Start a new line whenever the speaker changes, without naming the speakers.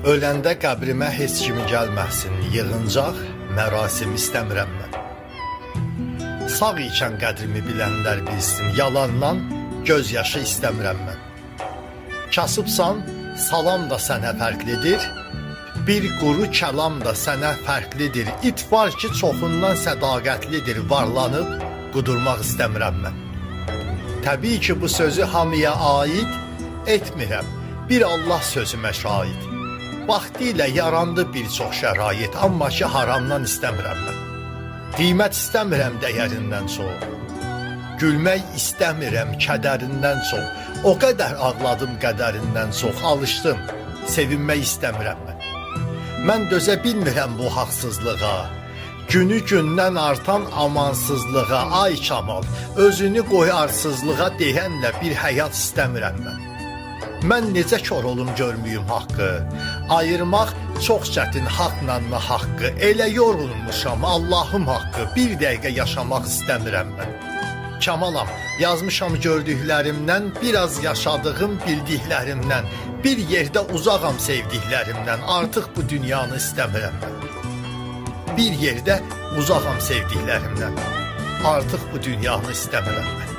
Öləndə qəbrimə heç kimi gəlməsin, yığıncaq mərasim istəmirəm mən. Sağ ikən qədrimi bilənlər bilsin, yalandan göz yaşı istəmirəm mən. Kasıbsan, salam da sənə fərqlidir, bir quru kəlam da sənə fərqlidir. İt var ki, çoxundan sədaqətlidir, varlanıb qudurmaq istəmirəm mən. Təbii ki, bu sözü hamıya aid etmirəm, bir Allah sözümə şahid. Vaxtilə yarandı bir çox şərait, amma ki, haramdan istəmirəm mən. Qiymət istəmirəm dəyərindən çox, gülmək istəmirəm kədərindən çox. O qədər ağladım qədərindən çox, alışdım, sevinmək istəmirəm mən. Mən dözə bilmirəm bu haqsızlığa, günü gündən artan amansızlığa. Ay Kamal, özünü qoy arsızlığa deyənlə bir həyat istəmirəm mən. Mən necə kör olum görməyim haqqı, ayırmaq çox çətin haqla haqqı. Elə yorulmuşam Allahım haqqı, bir dəqiqə yaşamaq istəmirəm mən. Kamalam, yazmışam gördüklərimdən, biraz yaşadığım bildiklərimdən, bir yerdə uzağam sevdiklərimdən, artıq bu dünyanı istəmirəm mən. Bir yerdə uzağam sevdiklərimdən, artıq bu dünyanı istəmirəm mən.